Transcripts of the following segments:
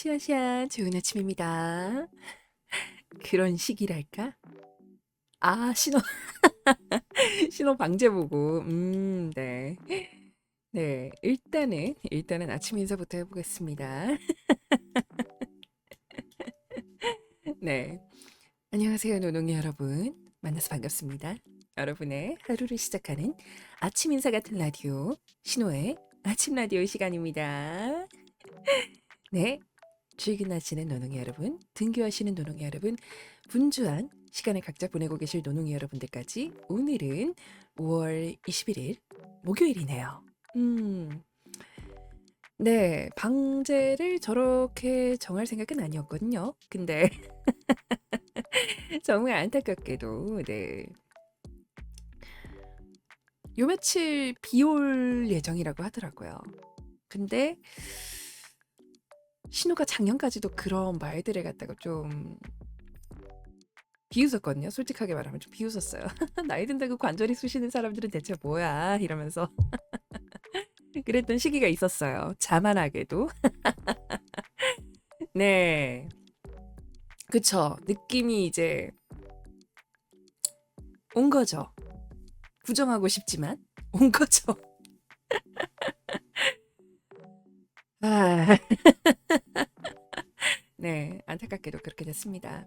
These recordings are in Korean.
샤샤 좋은 아침입니다. 그런 시기랄까? 아, 신호 방제 보고. 네. 네. 일단은 아침 인사부터 해보겠습니다. 네. 안녕하세요, 노농이 여러분. 만나서 반갑습니다. 여러분의 하루를 시작하는 아침 인사 같은 라디오, 신호의 아침 라디오 시간입니다. 네. 출근하시는 노농이 여러분, 등교하시는 노농이 여러분, 분주한 시간을 각자 보내고 계실 노농이 여러분들까지 오늘은 5월 21일 목요일이네요. 네, 방제를 저렇게 정할 생각은 아니었거든요. 근데 정말 안타깝게도 네, 요 며칠 비 올 예정이라고 하더라고요. 근데 신우가 작년까지도 그런 말들을 갖다가 좀 비웃었거든요. 솔직하게 말하면 좀 비웃었어요. 나이 든다고 관절이 쑤시는 사람들은 대체 뭐야? 이러면서 그랬던 시기가 있었어요. 자만하게도. 네. 그쵸. 느낌이 이제 온 거죠. 부정하고 싶지만 온 거죠. 아, 네. 안타깝게도 그렇게 됐습니다.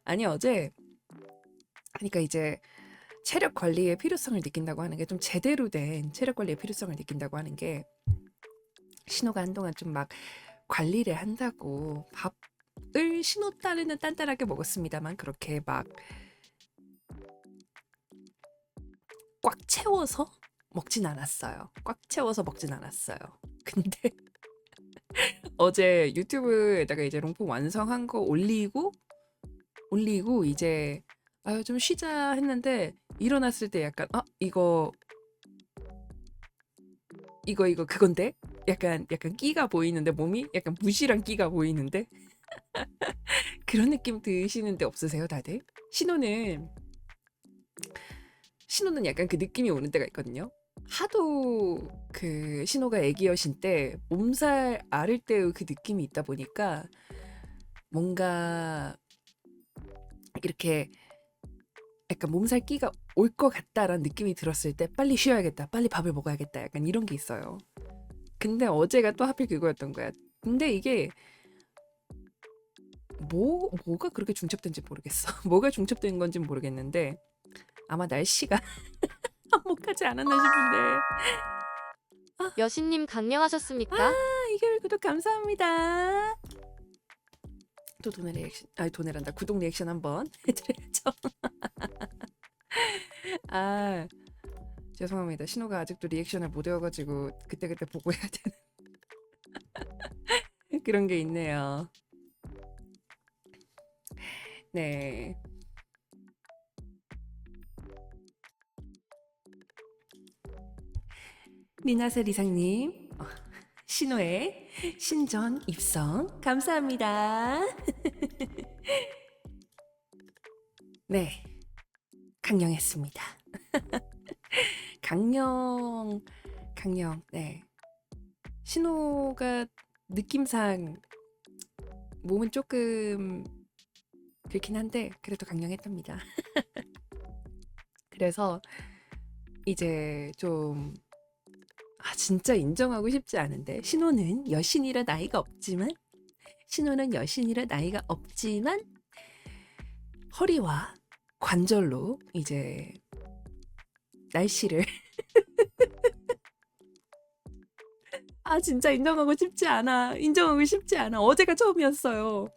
아니, 어제, 그러니까 이제 체력 관리의 필요성을 느낀다고 하는 게 좀 제대로 된 체력 관리의 필요성을 느낀다고 하는 게 신호가 한동안 좀 막 관리를 한다고 밥을 신호 따르는 단단하게 먹었습니다만 그렇게 막 꽉 채워서 먹진 않았어요. 꽉 채워서 먹진 않았어요. 근데 어제 유튜브에다가 이제 롱폼 완성한 거 올리고 이제 아유 좀 쉬자 했는데 일어났을 때 약간 이거 그건데 약간 끼가 보이는데 몸이 약간 무시랑 끼가 보이는데 그런 느낌 드시는데 없으세요 다들? 신호는 약간 그 느낌이 오는 때가 있거든요. 하도 그 신호가 애기여신 때 몸살 앓을 때의 그 느낌이 있다 보니까 뭔가 이렇게 약간 몸살 끼가 올 것 같다라는 느낌이 들었을 때 빨리 쉬어야겠다, 빨리 밥을 먹어야겠다, 약간 이런 게 있어요. 근데 어제가 또 하필 그거였던 거야. 근데 이게 뭐가 그렇게 중첩된지 모르겠어. 뭐가 중첩된 건지 모르겠는데 아마 날씨가 한몫하지 않았나 싶은데. 여신님 아, 강령하셨습니까? 이결 구독 감사합니다. 또 도네 리액션, 도네란다. 구독 리액션 한번 해드려야죠. 아, 죄송합니다. 신호가 아직도 리액션을 못 외워가지고 그때그때 보고 해야 되는 그런 게 있네요. 네. 리나세 리상님, 신호의 신전 입성 감사합니다. 네, 강령했습니다. 강령, 네. 신호가 느낌상 몸은 조금 그렇긴 한데 그래도 강령했답니다. 그래서 이제 좀 진짜 인정하고 싶지 않은데 신호는 여신이라 나이가 없지만 허리와 관절로 이제 날씨를 진짜 인정하고 싶지 않아. 어제가 처음이었어요.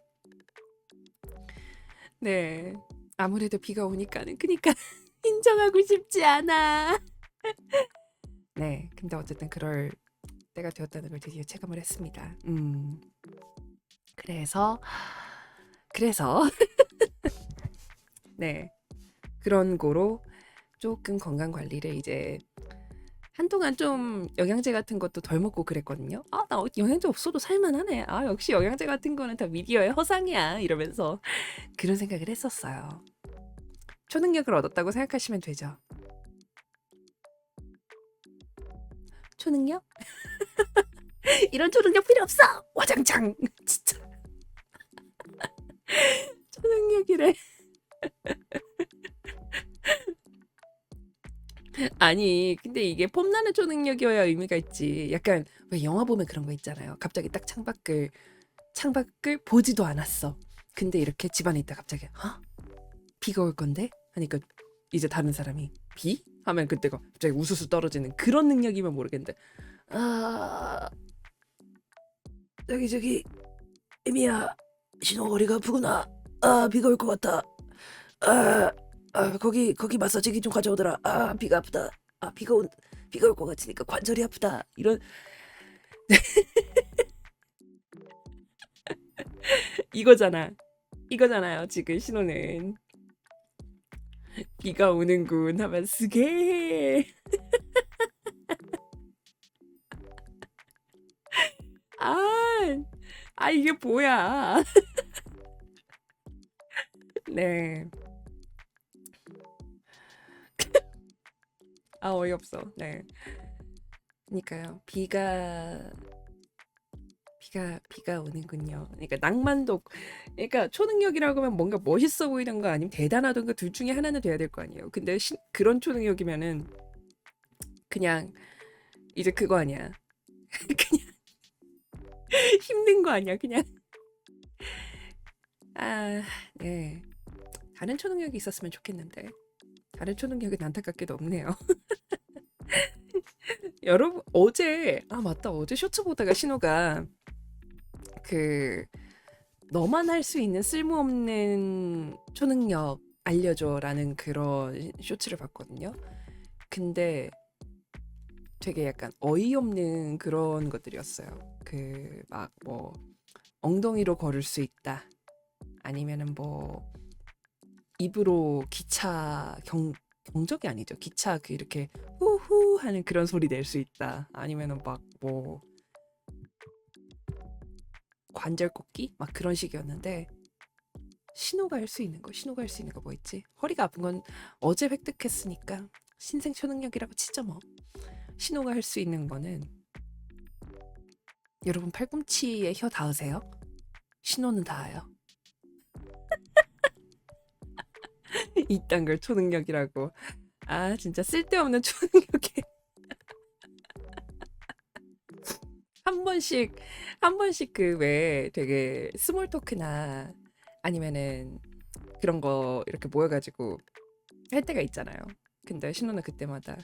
네, 아무래도 비가 오니까는 그니까 인정하고 싶지 않아. 네, 근데 어쨌든 그럴 때가 되었다는 걸 드디어 체감을 했습니다. 그래서 네, 그런 거로 조금 건강 관리를 이제 한동안 좀 영양제 같은 것도 덜 먹고 그랬거든요. 나 영양제 없어도 살만하네. 역시 영양제 같은 거는 다 미디어의 허상이야. 이러면서 그런 생각을 했었어요. 초능력을 얻었다고 생각하시면 되죠. 초능력? 이런 초능력 필요 없어. 와장창. 진짜 초능력이래. 아니 근데 이게 폼나는 초능력이어야 의미가 있지. 약간 왜 영화 보면 그런 거 있잖아요. 갑자기 딱 창밖을 보지도 않았어. 근데 이렇게 집안에 있다 갑자기 비가 올 건데? 하니까 이제 다른 사람이 비? 하면 그때가 갑자기 우수수 떨어지는 그런 능력이면 모르겠는데 아 저기 에미야 신호거리가 아프구나. 비가 올 것 같다. 아, 거기 마사지기 좀 가져오더라. 비가 아프다. 비가 올 것 같으니까 관절이 아프다. 이런 이거잖아. 이거잖아요. 지금 신호는 비가 오는군 하면 쓰게. 아, 이게 뭐야? 네. 어이없어. 네. 그러니까요. 비가 오는군요. 그러니까 낭만도, 그러니까 초능력이라고 하면 뭔가 멋있어 보이던가 아니면 대단하던가 둘 중에 하나는 돼야 될 거 아니에요. 근데 그런 초능력이면은 그냥 이제 그거 아니야. 그냥 힘든 거 아니야. 그냥 네. 다른 초능력이 있었으면 좋겠는데 다른 초능력은 안타깝게도 없네요. 여러분 어제 맞다 어제 쇼츠 보다가 신호가 그 너만 할 수 있는 쓸모없는 초능력 알려줘라는 그런 쇼츠를 봤거든요. 근데 되게 약간 어이없는 그런 것들이었어요. 그 막 뭐 엉덩이로 걸을 수 있다. 아니면은 뭐 입으로 기차 경적이 아니죠. 기차 그 이렇게 후후 하는 그런 소리 낼 수 있다. 아니면은 막 뭐 관절 꺾기 막 그런 식이었는데 신호가 할 수 있는 거 뭐 있지? 허리가 아픈 건 어제 획득했으니까 신생 초능력이라고 치죠 뭐. 신호가 할 수 있는 거는 여러분 팔꿈치에 혀 닿으세요? 신호는 닿아요. 이딴 걸 초능력이라고. 진짜 쓸데없는 초능력에 한 번씩 한 번씩 그 왜 되게 스몰 토크나 아니면은 그런 거 이렇게 모여가지고 할 때가 있잖아요. 근데 신호는 그때마다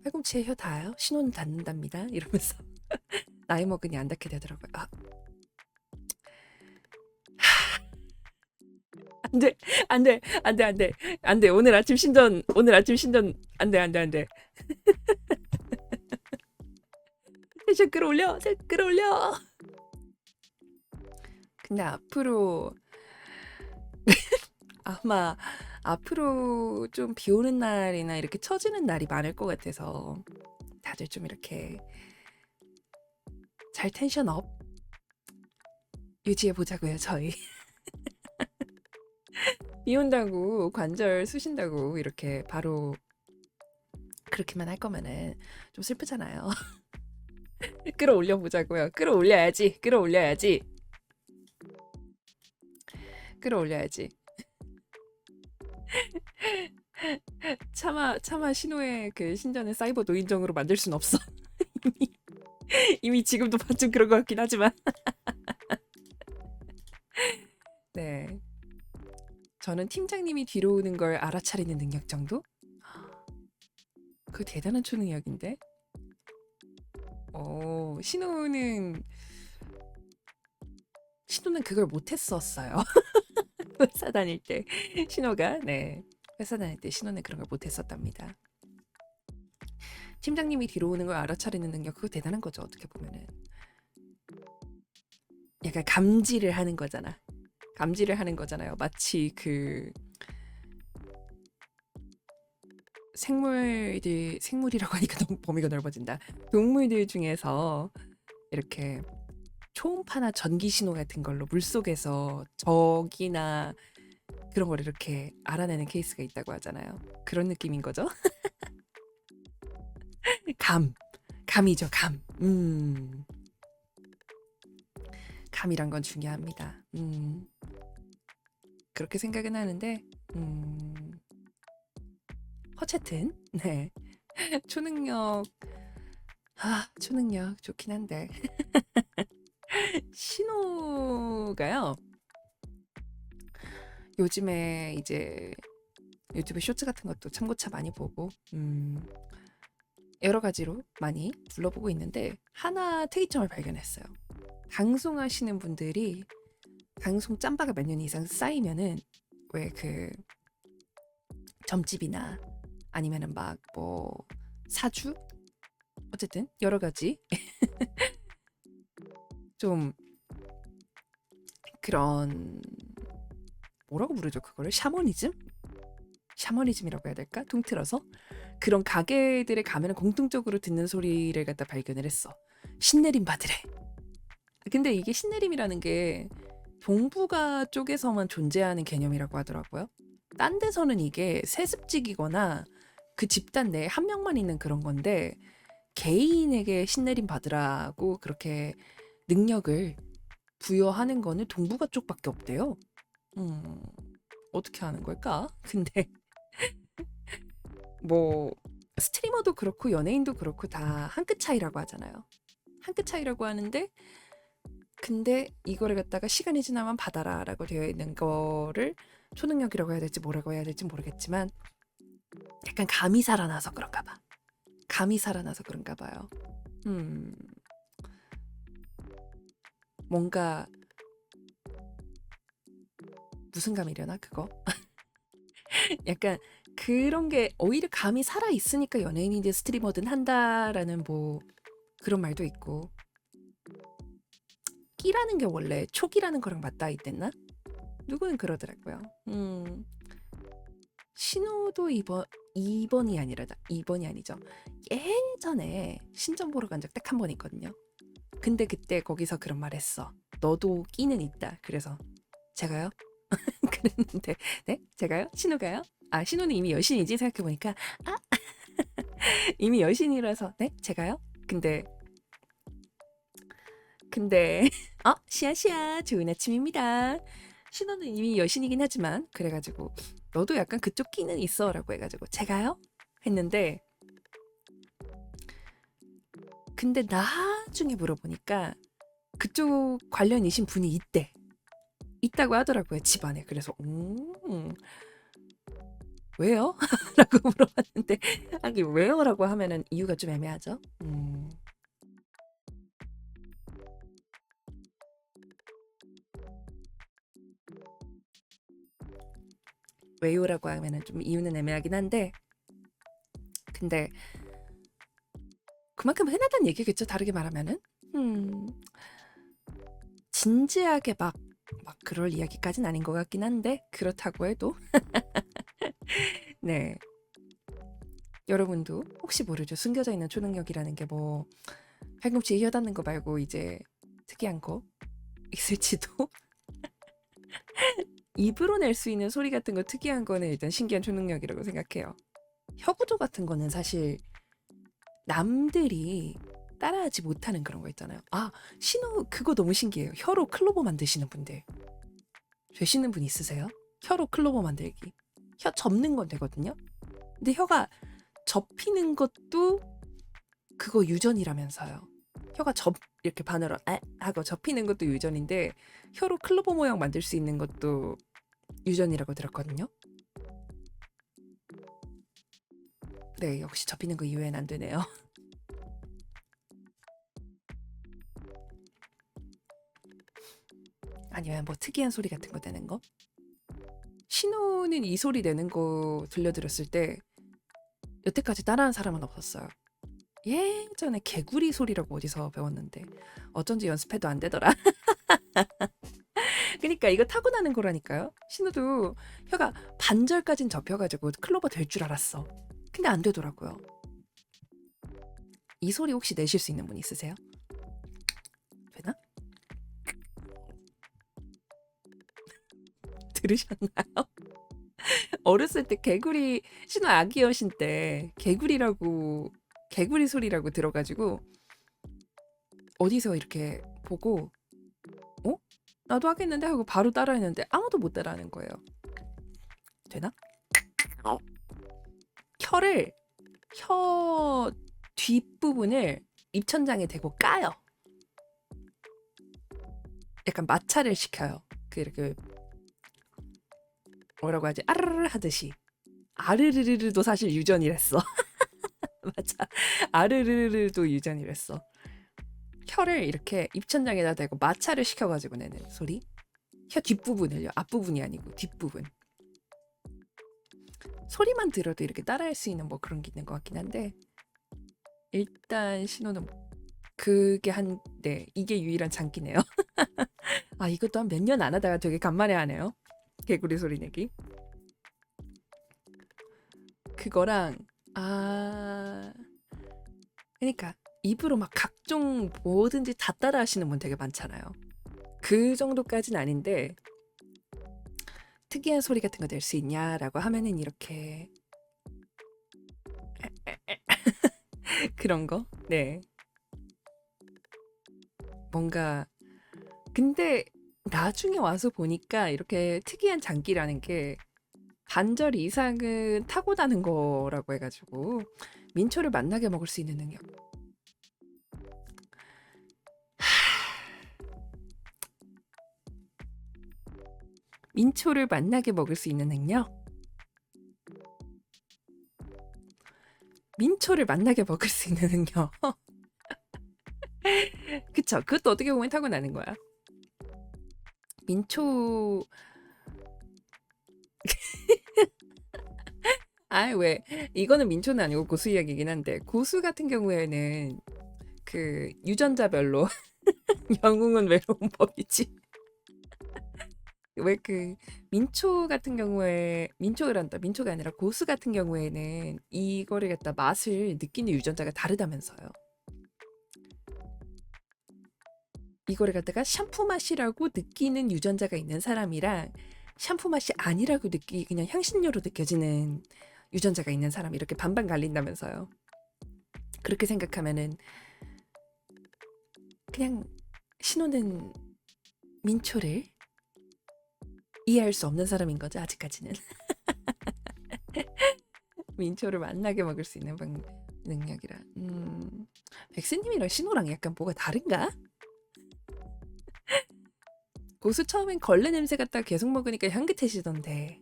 팔꿈치에 혀 닿아요? 신호는 닿는답니다. 이러면서 나이 먹으니 안 닿게 되더라고요. 안 돼, 안 돼, 안 돼, 안 돼, 안 돼. 오늘 아침 신전, 안 돼, 안 돼, 안 돼. 텐션 끌어올려, 끌어올려. 근데 아마 앞으로 좀 비 오는 날이나 이렇게 처지는 날이 많을 것 같아서 다들 좀 이렇게 잘 텐션 업 유지해 보자고요, 저희. 비 온다고 관절 쑤신다고 이렇게 바로 그렇게만 할 거면은 좀 슬프잖아요. 끌어올려 보자고요. 끌어올려야지. 끌어올려야지. 끌어올려야지. 차마 신호의 그 신전을 사이버 노인정으로 만들 순 없어. 이미, 이미 지금도 반쯤 그런 것 같긴 하지만. 네. 저는 팀장님이 뒤로 오는 걸 알아차리는 능력 정도? 그 대단한 초능력인데? 신호는 그걸 못했었어요. 회사 다닐 때 신호가 회사 다닐 때 신호는 그런 걸 못했었답니다. 팀장님이 뒤로 오는 걸 알아차리는 능력 그거 대단한 거죠. 어떻게 보면은 약간 감지를 하는 거잖아. 감지를 하는 거잖아요. 마치 그 생물이라고 하니까 너무 범위가 넓어진다. 동물들 중에서 이렇게 초음파나 전기 신호 같은 걸로 물속에서 적이나 그런 걸 이렇게 알아내는 케이스가 있다고 하잖아요. 그런 느낌인 거죠. 감이죠, 감. 감이란 건 중요합니다. 그렇게 생각은 하는데 어쨌든 네. 초능력 초능력 좋긴 한데 신호가요. 요즘에 이제 유튜브 쇼츠 같은 것도 참고차 많이 보고 여러 가지로 많이 둘러보고 있는데 하나 특이점을 발견했어요. 방송하시는 분들이 방송 짬바가 몇 년 이상 쌓이면은 왜 그 점집이나 아니면은 막 뭐 사주 어쨌든 여러 가지 좀 그런 뭐라고 부르죠 그거를 샤머니즘이라고 해야 될까? 통틀어서 그런 가게들에 가면은 공통적으로 듣는 소리를 갖다 발견을 했어. 신내림 받으래. 근데 이게 신내림이라는 게 동북아 쪽에서만 존재하는 개념이라고 하더라고요. 딴 데서는 이게 세습직이거나 그 집단 내에 한 명만 있는 그런 건데 개인에게 신내림 받으라고 그렇게 능력을 부여하는 거는 동북아 쪽밖에 없대요. 어떻게 하는 걸까? 근데 뭐 스트리머도 그렇고 연예인도 그렇고 다 한 끗 차이라고 하잖아요. 한 끗 차이라고 하는데 근데 이거를 갖다가 시간이 지나면 받아라라고 되어 있는 거를 초능력이라고 해야 될지 뭐라고 해야 될지 모르겠지만 약간 감이 살아나서 그런가 봐. 감이 살아나서 그런가 봐요. 뭔가 무슨 감이려나 그거? 약간 그런 게 오히려 감이 살아 있으니까 연예인이든 스트리머든 한다라는 뭐 그런 말도 있고 끼라는 게 원래 촉이라는 거랑 맞닿아 있댔나? 누구는 그러더라고요. 신호도 이번이 아니라 2번이 아니죠. 예전에 신점 보러 간 적 딱 한 번 있거든요. 근데 그때 거기서 그런 말 했어. 너도 끼는 있다. 그래서 제가요? 그랬는데 네? 제가요? 신호가요? 아 신호는 이미 여신이지 생각해보니까 아 이미 여신이라서 네? 제가요? 근데 시아시아 좋은 아침입니다. 신호는 이미 여신이긴 하지만 그래가지고 너도 약간 그쪽 끼는 있어라고 해가지고 제가요? 했는데 근데 나중에 물어보니까 그쪽 관련이신 분이 있다고 하더라고요 집안에. 그래서 왜요? 라고 물어봤는데 아니 왜요? 라고 하면은 이유가 좀 애매하죠. 왜요라고 하면은 좀 이유는 애매하긴 한데 근데 그만큼 흔하다는 얘기겠죠. 다르게 말하면은 진지하게 막 그럴 이야기까지는 아닌 것 같긴 한데 그렇다고 해도 네 여러분도 혹시 모르죠. 숨겨져 있는 초능력이라는 게 뭐 팔꿈치에 혀 닿는 거 말고 이제 특이한 거 있을지도. 입으로 낼 수 있는 소리 같은 거 특이한 거는 일단 신기한 초능력이라고 생각해요. 혀 구조 같은 거는 사실 남들이 따라하지 못하는 그런 거 있잖아요. 신호 그거 너무 신기해요. 혀로 클로버 만드시는 분들 되시는 분 있으세요? 혀로 클로버 만들기. 혀 접는 건 되거든요. 근데 혀가 접히는 것도 그거 유전이라면서요. 혀가 이렇게 반으로 하고 접히는 것도 유전인데 혀로 클로버 모양 만들 수 있는 것도 유전이라고 들었거든요. 네, 역시 접히는 거 이외엔 안 되네요. 아니면 뭐 특이한 소리 같은 거 내는 거? 신호는 이 소리 내는 거 들려드렸을 때 여태까지 따라한 사람은 없었어요. 예전에 개구리 소리라고 어디서 배웠는데 어쩐지 연습해도 안 되더라. 그러니까 이거 타고나는 거라니까요. 신우도 혀가 반절까진 접혀가지고 클로버 될 줄 알았어. 근데 안 되더라고요. 이 소리 혹시 내실 수 있는 분 있으세요? 되나? 들으셨나요? 어렸을 때 개구리 신우 아기여신 때 개구리 소리라고 들어가지고 어디서 이렇게 보고 어? 나도 하겠는데 하고 바로 따라했는데 아무도 못 따라하는 거예요. 되나? 혀를 혀 뒷부분을 입천장에 대고 까요. 약간 마찰을 시켜요. 그 이렇게 뭐라고 하지? 아르르 하듯이. 아르르르도 사실 유전이랬어. 맞아. 아르르르도 유전이랬어. 혀를 이렇게 입천장에다 대고 마찰을 시켜가지고 내는 소리. 혀 뒷부분을요. 앞부분이 아니고 뒷부분. 소리만 들어도 이렇게 따라할 수 있는 뭐 그런 게 있는 것 같긴 한데 일단 신호는 그게 네, 이게 유일한 장기네요. 아, 이것도 한 몇 년 안 하다가 되게 간만에 하네요. 개구리 소리 내기. 그거랑 그러니까 입으로 막 각종 뭐든지 다 따라 하시는 분 되게 많잖아요. 그 정도까진 아닌데 특이한 소리 같은 거 낼 수 있냐라고 하면은 이렇게 그런 거? 네. 뭔가 근데 나중에 와서 보니까 이렇게 특이한 장기라는 게 반절 이상은 타고나는 거라고 해가지고 민초를 맛나게 먹을 수 있는 능력. 민초를 맛나게 먹을 수 있는 능력? 민초를 맛나게 먹을 수 있는 능력. 그쵸? 그것도 어떻게 보면 타고나는 거야. 민초 왜 이거는 민초는 아니고 고수 이야기긴 한데 고수 같은 경우에는 그 유전자별로 영웅은 외로운 법이지. 왜 그 민초 같은 경우에 민초란다 민초가 아니라 고수 같은 경우에는 이거를 갖다 맛을 느끼는 유전자가 다르다면서요. 이거를 갖다가 샴푸 맛이라고 느끼는 유전자가 있는 사람이랑 샴푸 맛이 아니라고 그냥 향신료로 느껴지는 유전자가 있는 사람 이렇게 반반 갈린다면서요. 그렇게 생각하면은 그냥 신호는 민초를 이해할 수 없는 사람인 거죠, 아직까지는. 민초를 맛나게 먹을 수 있는 능력이라. 백스님이랑 신호랑 약간 뭐가 다른가? 고수 처음엔 걸레 냄새 갖다가 계속 먹으니까 향긋해지던데.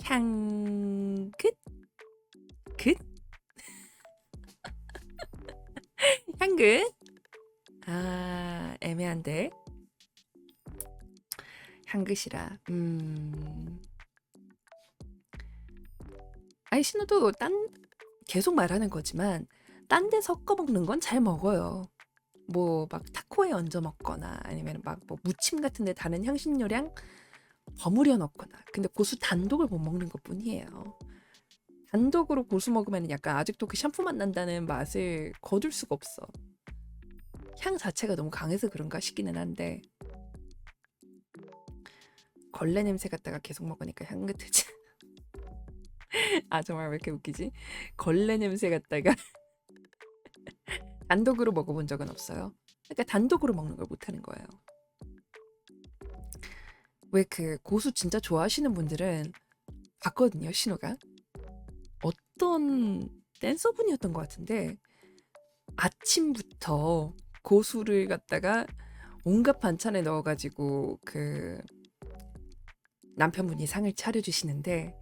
향긋? 긋? 향긋? 애매한데. 향긋이라. 아니 신호도 계속 말하는 거지만 딴 데 섞어 먹는 건 잘 먹어요. 뭐 막 타코에 얹어 먹거나 아니면 막 뭐 무침 같은 데 다른 향신료랑 버무려 넣거나. 근데 고수 단독을 못 먹는 것뿐이에요. 단독으로 고수 먹으면 약간 아직도 그 샴푸 맛 난다는 맛을 거둘 수가 없어. 향 자체가 너무 강해서 그런가 싶기는 한데 걸레 냄새 갖다가 계속 먹으니까 향긋해지. 정말 왜 이렇게 웃기지? 걸레 냄새 갖다가 단독으로 먹어본 적은 없어요. 그러니까 단독으로 먹는 걸 못하는 거예요. 왜 그 고수 진짜 좋아하시는 분들은 봤거든요, 신호가. 어떤 댄서분이었던 것 같은데 아침부터 고수를 갖다가 온갖 반찬에 넣어가지고 그 남편분이 상을 차려주시는데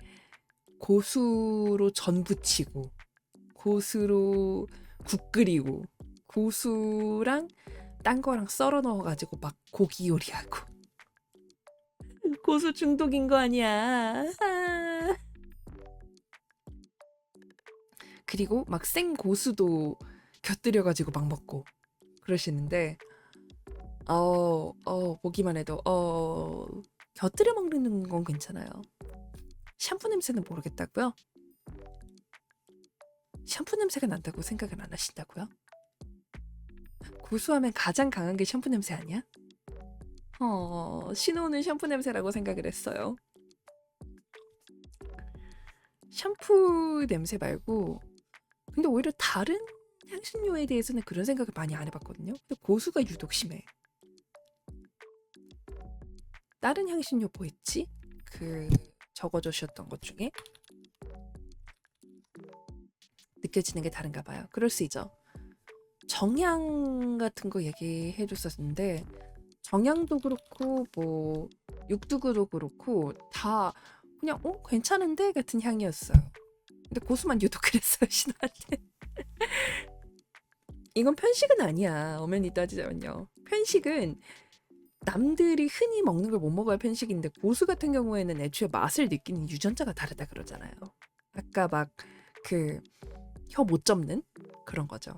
고수로 전 부치고 고수로 국 끓이고 고수랑 딴 거랑 썰어 넣어가지고 막 고기 요리하고 고수 중독인 거 아니야. 그리고 막 생 고수도 곁들여가지고 막 먹고 그러시는데 보기만 해도 곁들여 먹는 건 괜찮아요. 샴푸 냄새는 모르겠다고요? 샴푸 냄새가 난다고 생각을 안 하신다고요? 고수하면 가장 강한 게 샴푸 냄새 아니야? 신호는 샴푸 냄새라고 생각을 했어요. 샴푸 냄새 말고 근데 오히려 다른 향신료에 대해서는 그런 생각을 많이 안 해봤거든요. 근데 고수가 유독 심해. 다른 향신료 뭐 있지? 그 적어주셨던 것 중에 느껴지는 게 다른가 봐요. 그럴 수 있죠. 정향 같은 거 얘기해 줬었는데 정향도 그렇고 뭐 육두구도 그렇고 다 그냥 괜찮은데 같은 향이었어요. 근데 고수만 유독 그랬어요, 신호한테. 이건 편식은 아니야. 엄연히 따지자면요. 편식은 남들이 흔히 먹는 걸 못 먹어야 편식인데 고수 같은 경우에는 애초에 맛을 느끼는 유전자가 다르다 그러잖아요. 아까 막 그 혀 못 접는 그런 거죠.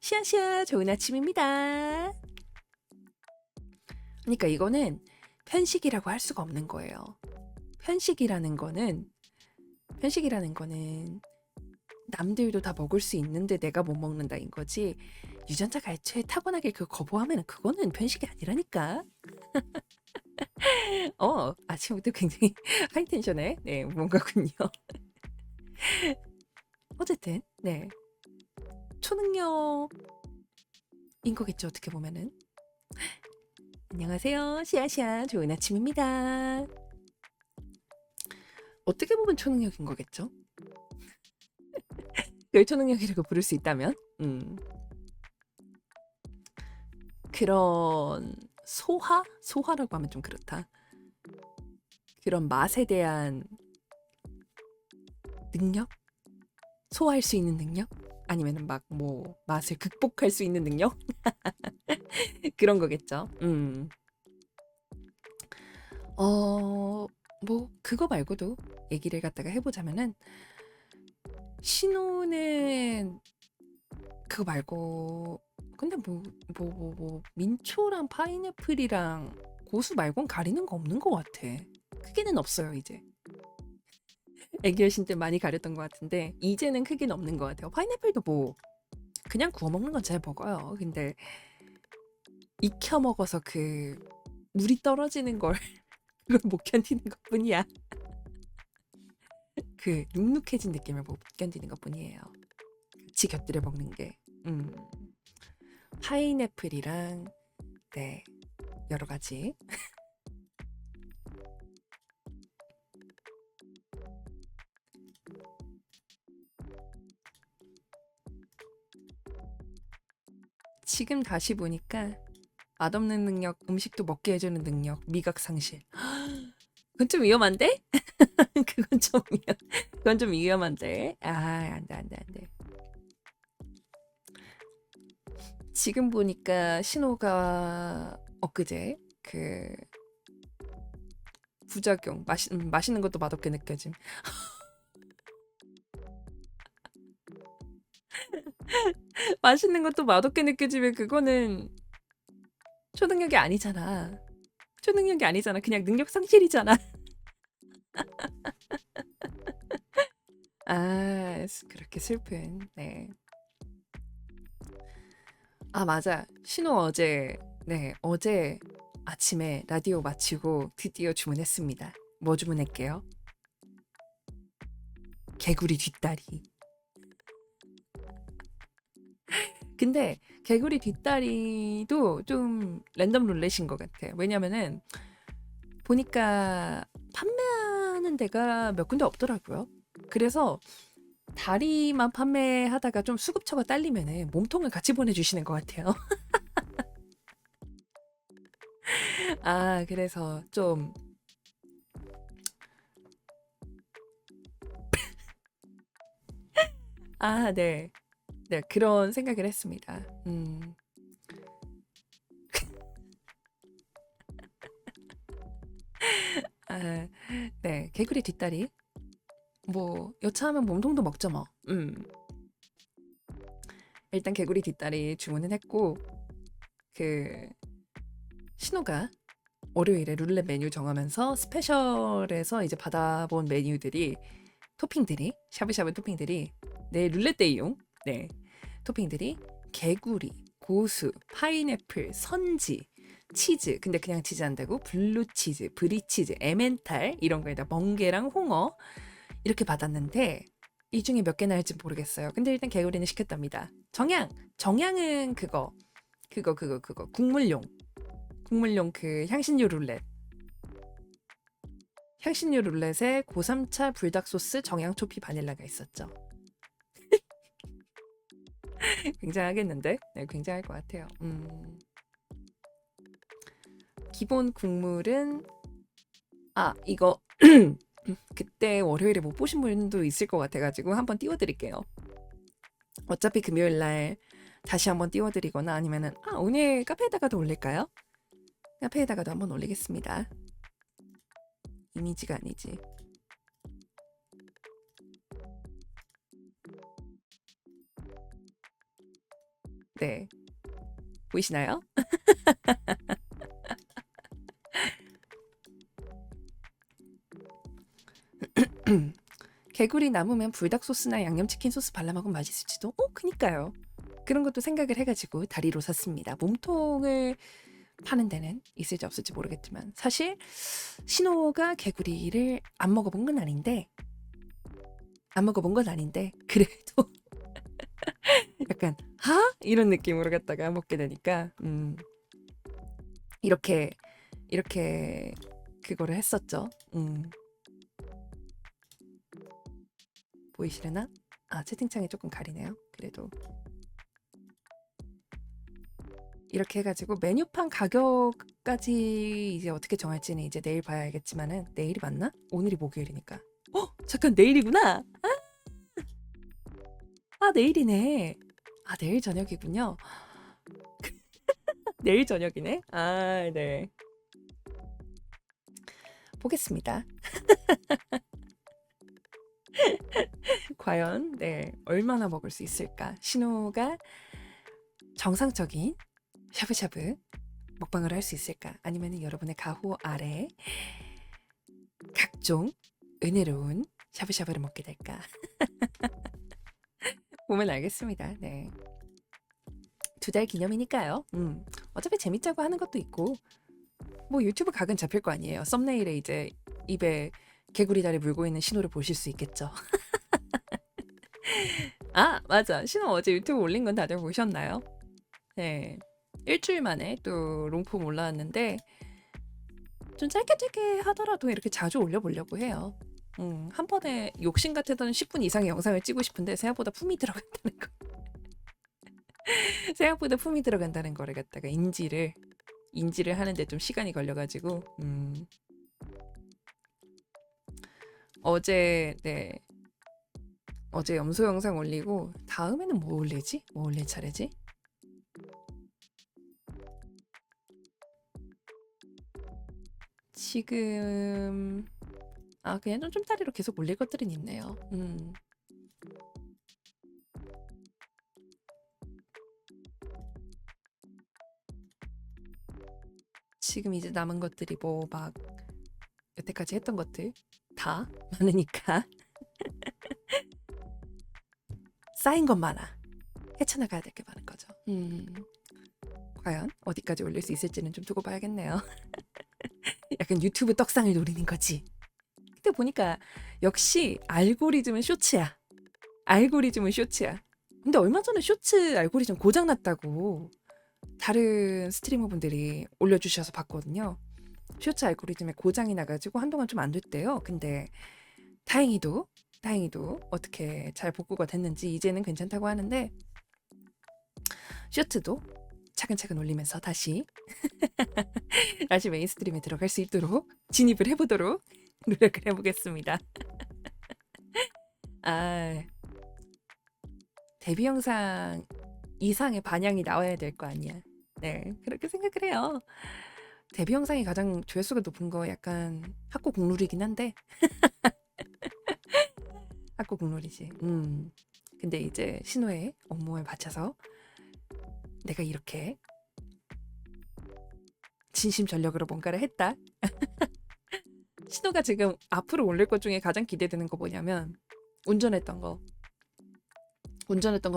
시아시아 좋은 아침입니다. 그러니까 이거는 편식이라고 할 수가 없는 거예요. 편식이라는 거는 남들도 다 먹을 수 있는데 내가 못 먹는다인 거지. 유전자가 애초에 타고나게 그 거부하면 그거는 편식이 아니라니까. 아침부터 굉장히 하이텐션에 뭔가군요. 어쨌든 네 초능력인 거겠죠, 어떻게 보면은. 안녕하세요, 시아시아 좋은 아침입니다. 어떻게 보면 초능력인 거겠죠. 열 초능력이라고 부를 수 있다면 그런 소화라고 하면 좀 그렇다. 그런 맛에 대한 능력? 소화할 수 있는 능력? 아니면은 막 뭐 맛을 극복할 수 있는 능력? 그런 거겠죠. 뭐 그거 말고도 얘기를 갖다가 해보자면은 신호는 그거 말고 근데 민초랑 파인애플이랑 고수 말곤 가리는 거 없는 것 같아. 크게는 없어요 이제. 애기 어신 때 많이 가렸던 것 같은데 이제는 크게는 없는 것 같아요. 파인애플도 뭐 그냥 구워 먹는 건 잘 먹어요. 근데 익혀 먹어서 그 물이 떨어지는 걸 그걸 못 견디는 것뿐이야. 그 눅눅해진 느낌을 못 견디는 것뿐이에요. 같이 곁들여 먹는 게. 파인애플이랑 네 여러 가지. 지금 다시 보니까 맛없는 능력, 음식도 먹게 해주는 능력, 미각 상실. 그건 좀 위험한데? 그건 좀 위험한데. 안 돼, 안 돼, 안 돼. 지금 보니까 신호가 엊그제 그 부작용 맛있는 것도 맛없게 느껴짐. 맛있는 것도 맛없게 느껴지면 그거는 초능력이 아니잖아. 초능력이 아니잖아. 그냥 능력 상실이잖아. 그렇게 슬픈. 네. 맞아. 신호 어제 아침에 라디오 마치고 드디어 주문했습니다. 뭐 주문할게요? 개구리 뒷다리. 근데 개구리 뒷다리도 좀 랜덤 룰렛인 것 같아요. 왜냐면은 보니까 판매하는 데가 몇 군데 없더라고요. 그래서 다리만 판매하다가 좀 수급처가 딸리면은 몸통을 같이 보내주시는 것 같아요. 그래서 좀 네. 네, 그런 생각을 했습니다. 네, 개구리 뒷다리. 뭐 여차하면 몸통도 먹죠 뭐. 일단 개구리 뒷다리 주문은 했고 그 신호가 월요일에 룰렛 메뉴 정하면서 스페셜에서 이제 받아본 메뉴들이 토핑들이 샤브샤브 토핑들이 룰렛데이용 토핑들이 개구리, 고수, 파인애플, 선지, 치즈 근데 그냥 치즈 안 되고 블루치즈, 브리치즈, 에멘탈 이런 거에다 멍게랑 홍어 이렇게 받았는데 이 중에 몇 개나 할지 모르겠어요. 근데 일단 개구리는 시켰답니다. 정향은 그거 국물용 그 향신료 룰렛에 고삼차 불닭 소스 정향 초피 바닐라가 있었죠. 굉장하겠는데? 네, 굉장할 것 같아요. 기본 국물은 이거 그때 월요일에 못 보신 분도 있을 것 같아가지고 한번 띄워드릴게요. 어차피 금요일날 다시 한번 띄워드리거나 아니면은 오늘 카페에다가도 올릴까요? 카페에다가도 한번 올리겠습니다. 이미지가 아니지. 네, 보이시나요? 개구리 남으면 불닭 소스나 양념치킨 소스 발라 먹으면 맛있을지도? 그니까요. 그런 것도 생각을 해가지고 다리로 샀습니다. 몸통을 파는 데는 있을지 없을지 모르겠지만 사실 신호가 개구리를 안 먹어본 건 아닌데 그래도 약간 이런 느낌으로 갖다가 먹게 되니까 이렇게 그거를 했었죠. 보이시려나? 채팅창이 조금 가리네요. 그래도 이렇게 해가지고 메뉴판 가격까지 이제 어떻게 정할지는 이제 내일 봐야 알겠지만은 내일이 맞나? 오늘이 목요일이니까. 잠깐 내일이구나. 내일이네. 내일 저녁이군요. 내일 저녁이네. 네. 보겠습니다. 과연 얼마나 먹을 수 있을까? 신호가 정상적인 샤브샤브 먹방을 할 수 있을까? 아니면 여러분의 가호 아래 각종 은혜로운 샤브샤브를 먹게 될까? 보면 알겠습니다. 네. 2달 기념이니까요. 어차피 재밌자고 하는 것도 있고 뭐 유튜브 각은 잡힐 거 아니에요. 썸네일에 이제 입에 개구리 다리 물고 있는 신호를 보실 수 있겠죠. 맞아. 신호 어제 유튜브 올린 건 다들 보셨나요? 네. 일주일 만에 또 롱폼 올라왔는데 좀 짧게 하더라도 이렇게 자주 올려보려고 해요. 한 번에 욕심 같아서는 10분 이상의 영상을 찍고 싶은데 생각보다 품이 들어간다는 거. 생각보다 품이 들어간다는 거를 갖다가 인지를 하는데 좀 시간이 걸려가지고 어제 염소 영상 올리고 다음에는 뭐 올리지? 뭐 올릴 차례지? 지금 그냥 쫌쫌따리로 계속 올릴 것들은 있네요. 지금 이제 남은 것들이 뭐 막 여태까지 했던 것들 다 많으니까 쌓인 것 많아. 헤쳐나가야 될 게 많은 거죠. 과연 어디까지 올릴 수 있을지는 좀 두고 봐야겠네요. 약간 유튜브 떡상을 노리는 거지. 그때 보니까 역시 알고리즘은 쇼츠야. 근데 얼마 전에 쇼츠 알고리즘 고장났다고 다른 스트리머분들이 올려주셔서 봤거든요. 쇼츠 알고리즘에 고장이 나가지고 한동안 좀 안 됐대요. 근데 다행히도 어떻게 잘 복구가 됐는지 이제는 괜찮다고 하는데 쇼츠도 차근차근 올리면서 다시 메인스트림에 들어갈 수 있도록 진입을 해보도록 노력을 해보겠습니다. 데뷔 영상 이상의 반향이 나와야 될 거 아니야. 네, 그렇게 생각을 해요. 데뷔 영상이 가장 조회수가 높은 거 약간 학고 국룰이긴 한데 학고 국룰이지. 근데 이제 신호의 업무에 바쳐서 내가 이렇게 진심전력으로 뭔가를 했다. 신호가 지금 앞으로 올릴 것 중에 가장 기대되는 거 뭐냐면 운전했던 거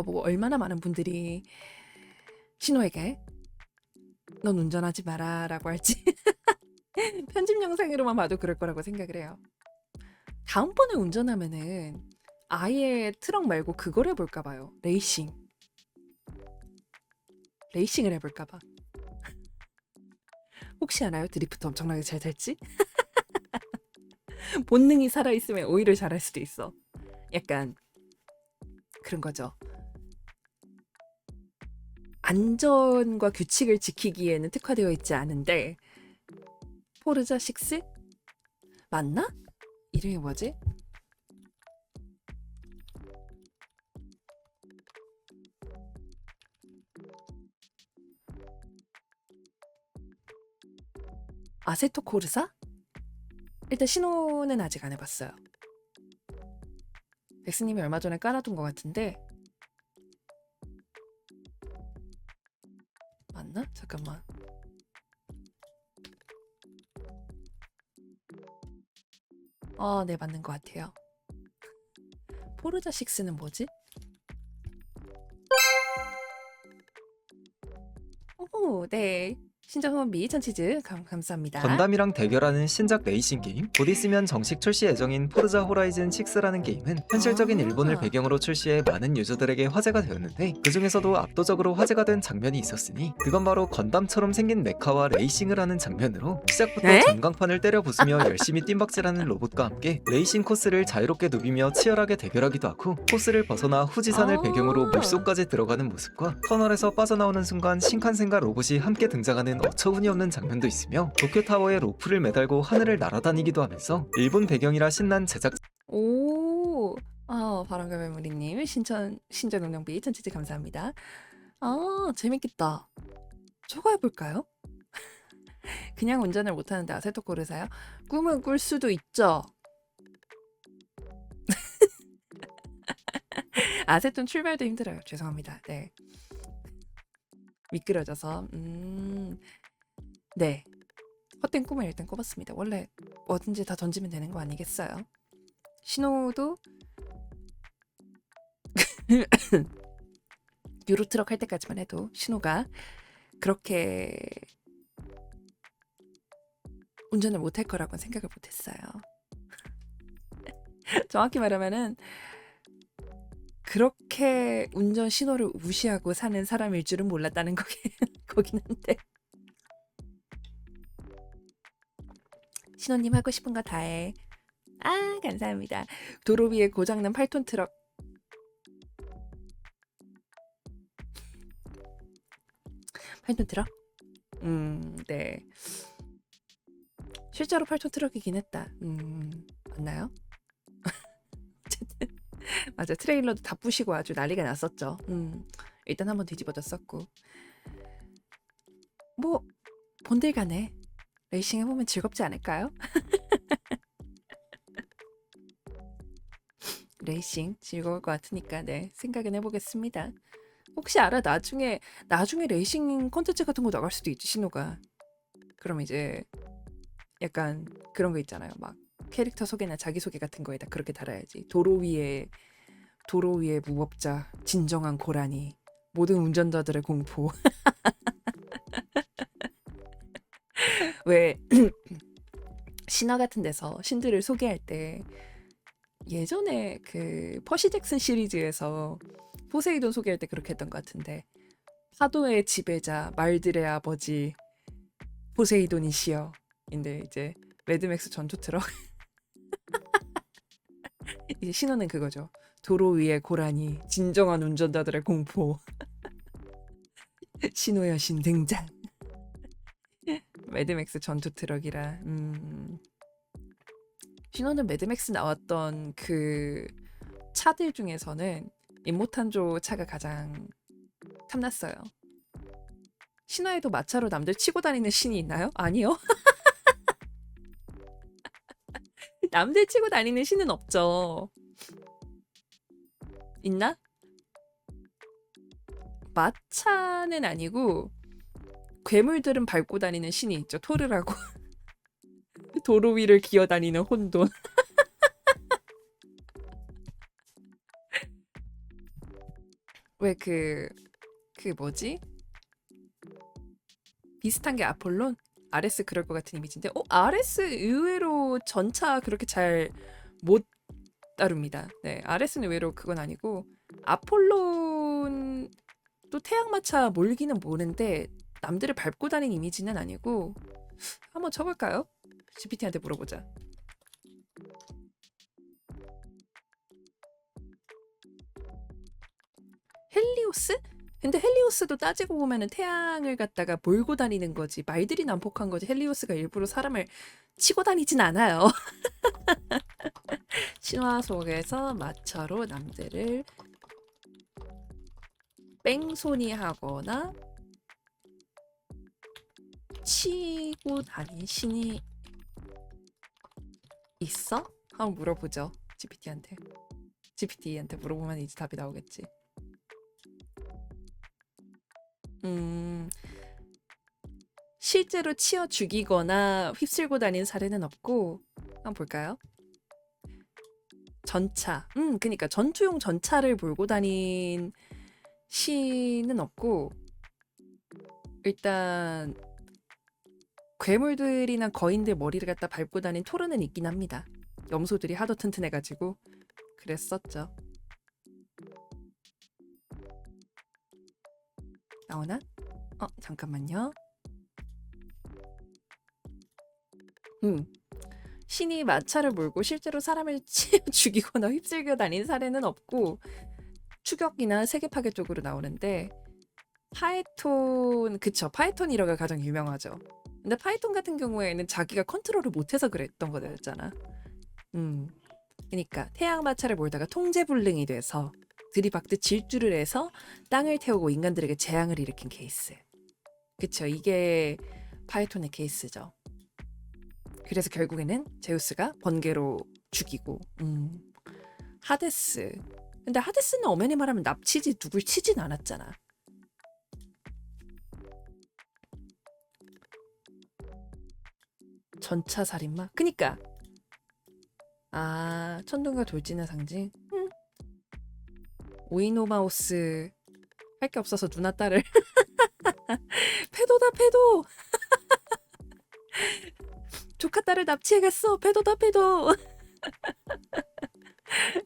보고 얼마나 많은 분들이 신호에게 넌 운전하지 마라 라고 할지 편집 영상으로만 봐도 그럴 거라고 생각을 해요. 다음번에 운전하면은 아예 트럭 말고 그걸 해볼까 봐요. 레이싱을 해볼까 봐. 혹시 알아요? 드리프트 엄청나게 잘 될지? 본능이 살아있으면 오히려 잘할 수도 있어. 약간 그런 거죠. 안전과 규칙을 지키기에는 특화되어 있지 않은데 포르자 6? 맞나? 이름이 뭐지? 아세토 코르사? 일단 신호는 아직 안 해봤어요. 백스님이 얼마 전에 깔아둔 것 같은데 맞나? 잠깐만. 네, 맞는 것 같아요. 포르자 6는 뭐지? 오, 네. 신작 후원비 천치즈 감사합니다. 건담이랑 대결하는 신작 레이싱 게임, 곧 있으면 정식 출시 예정인 포르자 호라이즌 6라는 게임은 현실적인 일본을 배경으로 출시해 많은 유저들에게 화제가 되었는데, 그 중에서도 압도적으로 화제가 된 장면이 있었으니 그건 바로 건담처럼 생긴 메카와 레이싱을 하는 장면으로 시작부터 네? 전광판을 때려 부수며 열심히 뜀박질하는 로봇과 함께 레이싱 코스를 자유롭게 누비며 치열하게 대결하기도 하고, 코스를 벗어나 후지산을 배경으로 물속까지 들어가는 모습과 터널에서 빠져나오는 순간 신칸센과 로봇이 함께 등장하는 어처구니 없는 장면도 있으며, 도쿄타워에 로프를 매달고 하늘을 날아다니기도 하면서 일본 배경이라 신난 제작. 오, 바람과 메모리님 신전 운영비 천치즈 감사합니다. 재밌겠다. 저거 해볼까요? 그냥 운전을 못하는데 아세토 코르사요? 꿈은 꿀 수도 있죠. 아세톤 출발도 힘들어요. 죄송합니다. 네. 미끄러져서. 네. 헛된 꿈을 일단 꿔봤습니다. 원래 뭐든지 다 던지면 되는 거 아니겠어요? 신호도 유로트럭 할 때까지만 해도 신호가 그렇게 운전을 못할 거라고는 생각을 못했어요. 정확히 말하면은 그렇게 운전 신호를 무시하고 사는 사람일 줄은 몰랐다는 거긴 한데. 신호님 하고 싶은 거 다 해. 감사합니다. 도로 위에 고장난 8톤 트럭. 8톤 트럭? 네. 실제로 8톤 트럭이긴 했다. 맞나요? 어쨌든 맞아, 트레일러도 다 부시고 아주 난리가 났었죠. 일단 한번 뒤집어졌었고. 뭐 본들간에 레이싱 해보면 즐겁지 않을까요? 레이싱 즐거울 것 같으니까 네, 생각은 해보겠습니다. 혹시 알아? 나중에 레이싱 콘텐츠 같은 거 나갈 수도 있지, 신호가. 그럼 이제 약간 그런 거 있잖아요. 막 캐릭터 소개나 자기소개 같은 거에다 그렇게 달아야지. 도로 위에 무법자, 진정한 고라니, 모든 운전자들의 공포. 왜 신화 같은 데서 신들을 소개할 때 예전에 그 퍼시 잭슨 시리즈에서 포세이돈 소개할 때 그렇게 했던 것 같은데, 파도의 지배자, 말들의 아버지 포세이돈이시여. 인데 이제 매드맥스 전투 트럭 이제 신호는 그거죠. 도로 위의 고라니, 진정한 운전자들의 공포. 신호 여신 등장. 매드맥스 전투 트럭이라. 신호는 매드맥스 나왔던 그 차들 중에서는 임모탄조 차가 가장 탐났어요. 신화에도 마차로 남들 치고 다니는 신이 있나요? 아니요. 남들 치고 다니는 신은 없죠. 있나? 마차는 아니고 괴물들은 밟고 다니는 신이 있죠. 토르라고. 도로 위를 기어다니는 혼돈. 왜 그 뭐지? 비슷한 게 아폴론? 아레스 그럴 것 같은 이미지인데, 아레스 의외로 전차 그렇게 잘 못 따릅니다. 네, 아레스는 의외로 그건 아니고 아폴론도 태양마차 몰기는 모르는데 남들을 밟고 다니는 이미지는 아니고 한번 쳐볼까요? GPT한테 물어보자. 헬리오스? 근데 헬리오스도 따지고 보면은 태양을 갖다가 몰고 다니는 거지. 말들이 난폭한 거지. 헬리오스가 일부러 사람을 치고 다니진 않아요. 신화 속에서 마차로 남들을 뺑소니 하거나 치고 다닌 신이 있어? 한번 물어보죠. GPT한테 물어보면 이제 답이 나오겠지. 실제로 치어 죽이거나 휩쓸고 다닌 사례는 없고, 한번 볼까요? 전차. 그니까 전투용 전차를 몰고 다닌 시는 없고, 일단 괴물들이나 거인들 머리를 갖다 밟고 다닌 토르는 있긴 합니다. 염소들이 하도 튼튼해가지고 그랬었죠. 나오나? 잠깐만요. 신이 마차를 몰고 실제로 사람을 죽이거나 휩쓸겨 다닌 사례는 없고 추격이나 세계 파괴 쪽으로 나오는데 파이톤, 그쵸, 파이톤 일화가 가장 유명하죠. 근데 파이톤 같은 경우에는 자기가 컨트롤을 못해서 그랬던 거였잖아. 그러니까 태양 마차를 몰다가 통제불능이 돼서 들이박듯 질주를 해서 땅을 태우고 인간들에게 재앙을 일으킨 케이스. 그쵸, 이게 파이톤의 케이스죠. 그래서 결국에는 제우스가 번개로 죽이고 하데스. 근데 하데스는 엄연히 말하면 납치지 누굴 치진 않았잖아. 전차 살인마? 그니까 천둥과 돌진의 상징? 오이노마우스 할 게 없어서 누나 딸을 페도다 페도 조카 딸을 납치해갔어. 페도다 페도.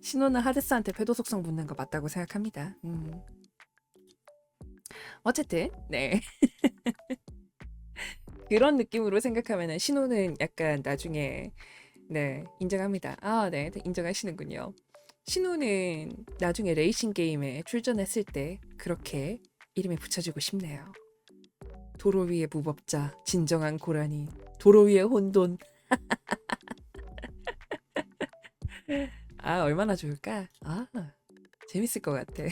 신호는 하데스한테 페도 속성 붙는 거 맞다고 생각합니다. 어쨌든 네. 그런 느낌으로 생각하면은 신호는 약간 나중에 네 인정합니다. 네 인정하시는군요. 신호는 나중에 레이싱 게임에 출전했을 때 그렇게 이름이 붙여지고 싶네요. 도로 위의 무법자, 진정한 고라니, 도로 위의 혼돈. 얼마나 좋을까? 재밌을 것 같아.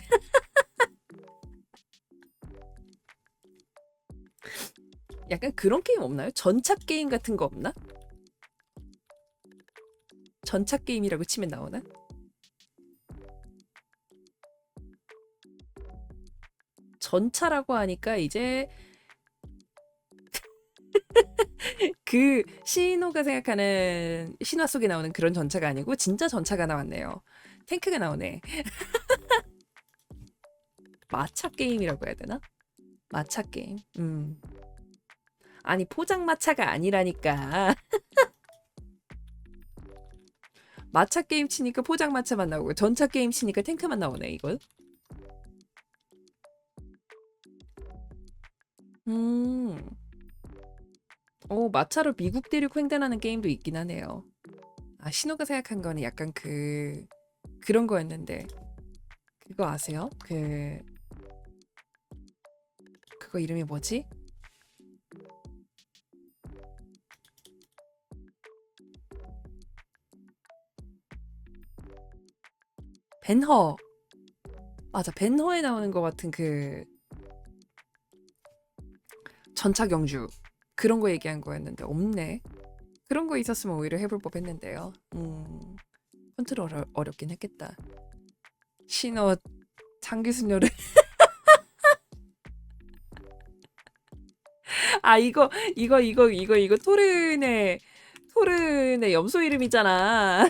약간 그런 게임 없나요? 전차 게임 같은 거 없나? 전차 게임이라고 치면 나오나? 전차라고 하니까 이제 그 신호가 생각하는 신화 속에 나오는 그런 전차가 아니고 진짜 전차가 나왔네요. 탱크가 나오네. 마차 게임이라고 해야 되나? 마차 게임. 아니 포장마차가 아니라니까. 마차 게임 치니까 포장마차만 나오고 전차 게임 치니까 탱크만 나오네 이걸. 마차로 미국 대륙 횡단하는 게임도 있긴 하네요. 신호가 생각한 거는 약간 그런 거였는데 그거 아세요? 그거 이름이 뭐지? 벤허. 맞아, 벤허에 나오는 것 같은 전차 경주 그런 거 얘기한 거였는데 없네. 그런 거 있었으면 오히려 해볼 법했는데요. 컨트롤 어렵긴 했겠다. 신호 장기순녀를 이거 토른의 염소 이름이잖아.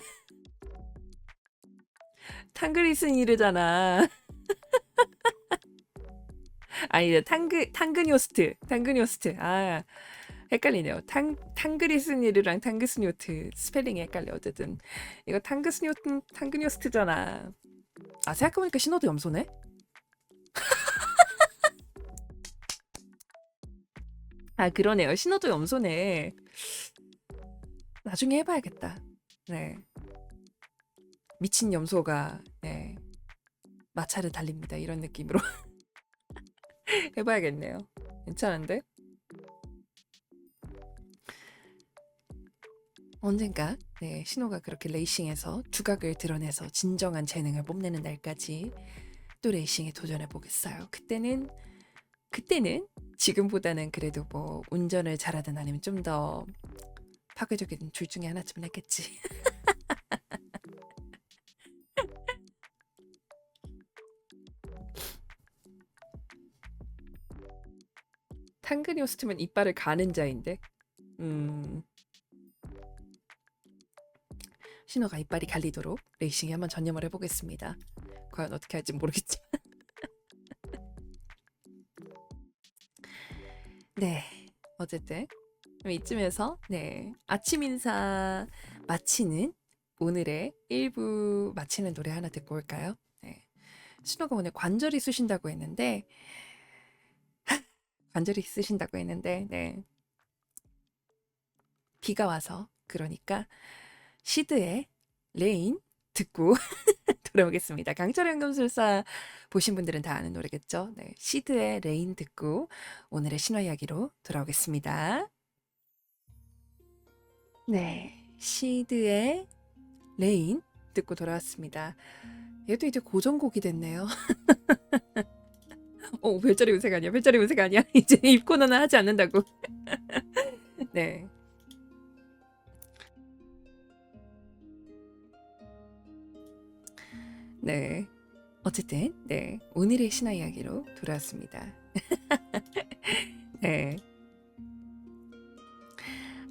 탕그리스니르잖아. 아니 탕그니오스트. 헷갈리네요. 탕그리스니르랑 탕그스니오트 스펠링이 헷갈려. 어쨌든 이거 탕그니오스트잖아. 아, 생각해보니까 신호도 염소네. 아, 그러네요. 신호도 염소네. 나중에 해봐야겠다. 네. 미친 염소가 네. 마차를 달립니다. 이런 느낌으로 해봐야겠네요. 괜찮은데? 언젠가 네, 신호가 그렇게 레이싱에서 두각을 드러내서 진정한 재능을 뽐내는 날까지 또 레이싱에 도전해 보겠어요. 그때는 지금보다는 그래도 뭐 운전을 잘하든 아니면 좀 더 파괴적인 둘 중에 하나쯤은 했겠지. 탕그니오스트면 이빨을 가는 자인데. 신호가 이빨이 갈리도록 레이싱에 한번 전념을 해보겠습니다. 과연 어떻게 할지 모르겠지만. 네, 어쨌든 이쯤에서 네 아침 인사 마치는 오늘의 1부 마치는 노래 하나 듣고 올까요? 네, 신호가 오늘 관절이 쑤신다고 했는데 네 비가 와서 그러니까 시드의 레인 듣고 돌아오겠습니다. 강철의 연금술사 보신 분들은 다 아는 노래겠죠? 네, 시드의 레인 듣고 오늘의 신화 이야기로 돌아오겠습니다. 네, 시드의 레인 듣고 돌아왔습니다. 얘도 이제 고정곡이 됐네요. 별자리 운세가 아니야. 별자리 운세가 아니야. 이제 입 코너는 하지 않는다고. 네. 네. 어쨌든 네 오늘의 신화 이야기로 돌아왔습니다. 네.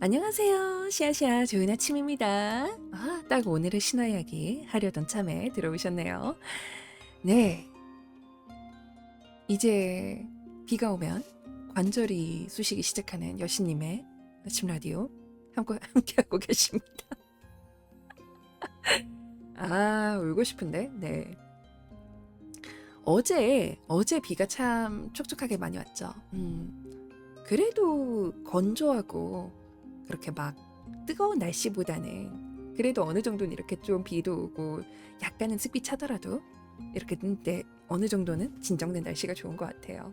안녕하세요. 시아시아 좋은 아침입니다. 아, 딱 오늘의 신화 이야기 하려던 참에 들어오셨네요. 네. 이제 비가 오면 관절이 쑤시기 시작하는 여신님의 아침 라디오 함께하고 계십니다. 아, 울고 싶은데. 네. 어제 비가 참 촉촉하게 많이 왔죠. 그래도 건조하고 그렇게 막 뜨거운 날씨보다는 그래도 어느 정도는 이렇게 좀 비도 오고 약간은 습기 차더라도 이렇게 근데 어느 정도는 진정된 날씨가 좋은 것 같아요.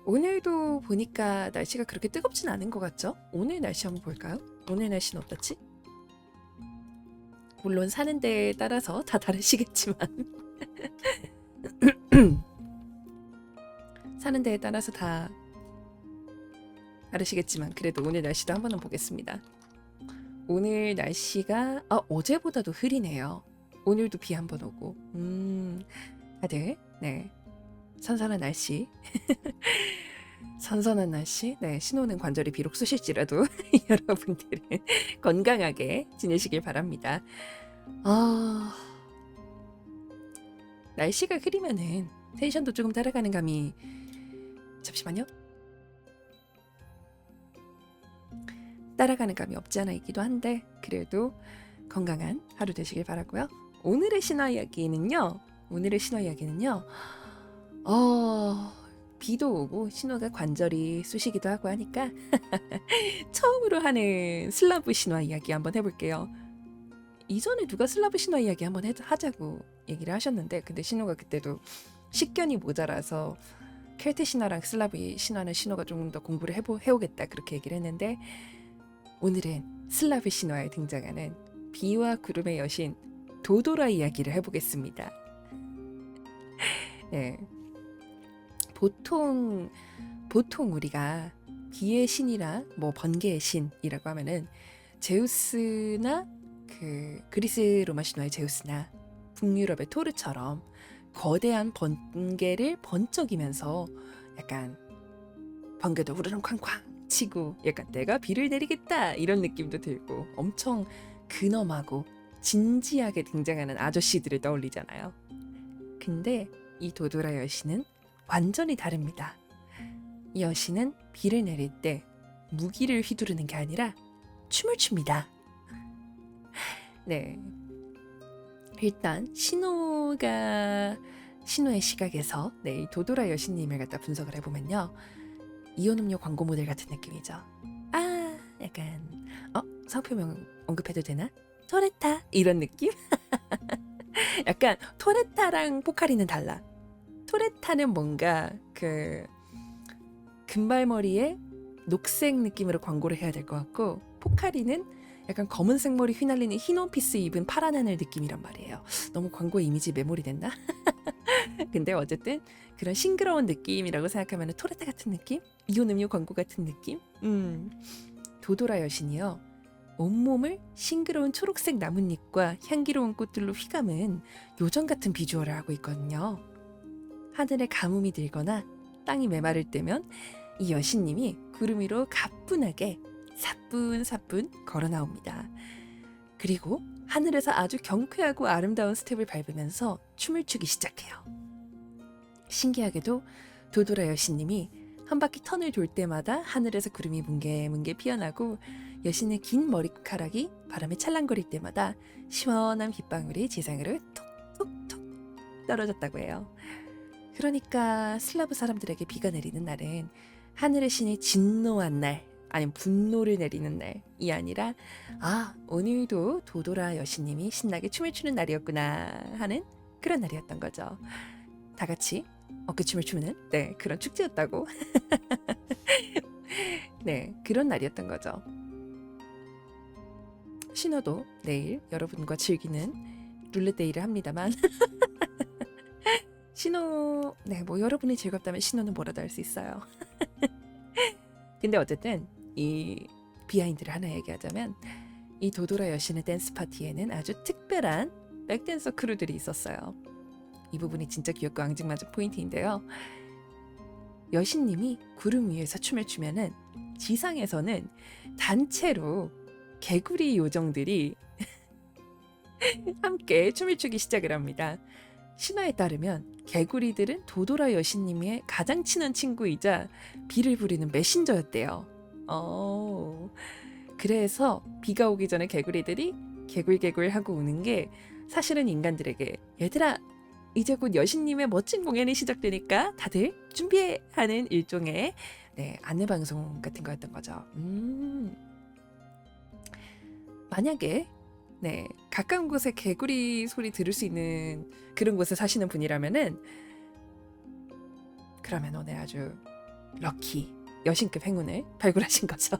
오늘도 보니까 날씨가 그렇게 뜨겁진 않은 것 같죠? 오늘 날씨 한번 볼까요? 오늘 날씨는 어떻지? 물론 사는 데에 따라서 다 다르시겠지만 사는 데에 따라서 다 다르시겠지만 그래도 오늘 날씨도 한번 보겠습니다. 오늘 날씨가 어제보다도 흐리네요. 오늘도 비 한번 오고 다들 네 선선한 날씨 선선한 날씨 네 신호는 관절이 비록 쑤실지라도 여러분들은 건강하게 지내시길 바랍니다. 날씨가 흐리면은 텐션도 조금 따라가는 감이 잠시만요. 따라가는 감이 없지 않아 있기도 한데 그래도 건강한 하루 되시길 바라고요. 오늘의 신화 이야기는요. 비도 오고 신호가 관절이 쑤시기도 하고 하니까 처음으로 하는 슬라브 신화 이야기 한번 해볼게요. 이전에 누가 슬라브 신화 이야기 한번 하자고 얘기를 하셨는데 근데 신호가 그때도 식견이 모자라서 켈트 신화랑 슬라브 신화는 신호가 조금 더 공부를 해오겠다 그렇게 얘기를 했는데 오늘은 슬라브 신화에 등장하는 비와 구름의 여신 도도라 이야기를 해보겠습니다. 네. 보통 우리가 비의 신이나 뭐 번개의 신이라고 하면은 제우스나 그 그리스 로마 신화의 제우스나 북유럽의 토르처럼 거대한 번개를 번쩍이면서 약간 번개도 후루룩 쾅쾅 치고 약간 내가 비를 내리겠다 이런 느낌도 들고 엄청 근엄하고 진지하게 등장하는 아저씨들을 떠올리잖아요. 근데 이 도도라 여신은 완전히 다릅니다. 이 여신은 비를 내릴 때 무기를 휘두르는 게 아니라 춤을 춥니다. 네. 일단 신호의 시각에서 이 도도라 여신님을 갖다 분석을 해보면요. 이온음료 광고 모델 같은 느낌이죠. 아, 약간 상표명 언급해도 되나? 토레타 이런 느낌? 약간 토레타랑 포카리는 달라. 토레타는 뭔가 그 금발머리에 녹색 느낌으로 광고를 해야 될 것 같고, 포카리는 약간 검은색 머리 휘날리는 흰 원피스 입은 파란 하늘 느낌이란 말이에요. 너무 광고 이미지 메모리 됐나? 근데 어쨌든 그런 싱그러운 느낌이라고 생각하면 토레타 같은 느낌? 이온음료 광고 같은 느낌? 도도라 여신이요. 온몸을 싱그러운 초록색 나뭇잎과 향기로운 꽃들로 휘감은 요정 같은 비주얼을 하고 있거든요. 하늘에 가뭄이 들거나 땅이 메마를 때면 이 여신님이 구름 위로 가뿐하게 사뿐사뿐 걸어 나옵니다. 그리고 하늘에서 아주 경쾌하고 아름다운 스텝을 밟으면서 춤을 추기 시작해요. 신기하게도 도도라 여신님이 한 바퀴 턴을 돌 때마다 하늘에서 구름이 뭉게뭉게 피어나고 여신의 긴 머리카락이 바람에 찰랑거릴 때마다 시원한 빗방울이 지상으로 톡톡톡 떨어졌다고 해요. 그러니까 슬라브 사람들에게 비가 내리는 날은 하늘의 신이 진노한 날, 아니면 분노를 내리는 날이 아니라 오늘도 도도라 여신님이 신나게 춤을 추는 날이었구나 하는 그런 날이었던 거죠. 다 같이 어깨춤을 추는 그런 축제였다고. 네, 그런 날이었던 거죠. 신호도 내일 여러분과 즐기는 룰렛데이를 합니다만 신호, 뭐 여러분이 즐겁다면 신호는 뭐라도 할 수 있어요. 근데 어쨌든 이 비하인드를 하나 얘기하자면, 이 도도라 여신의 댄스 파티에는 아주 특별한 백댄서 크루들이 있었어요. 이 부분이 진짜 귀엽고 앙증맞은 포인트인데요. 여신님이 구름 위에서 춤을 추면은 지상에서는 단체로 개구리 요정들이 함께 춤을 추기 시작을 합니다. 신화에 따르면 개구리들은 도도라 여신님의 가장 친한 친구이자 비를 부리는 메신저였대요. 그래서 비가 오기 전에 개구리들이 개굴개굴 하고 우는 게 사실은 인간들에게 얘들아 이제 곧 여신님의 멋진 공연이 시작되니까 다들 준비해 하는 일종의 안내방송 같은 거였던 거죠. 만약에 가까운 곳에 개구리 소리 들을 수 있는 그런 곳에 사시는 분이라면은 그러면 오늘 아주 럭키 여신급 행운을 발굴하신 거죠.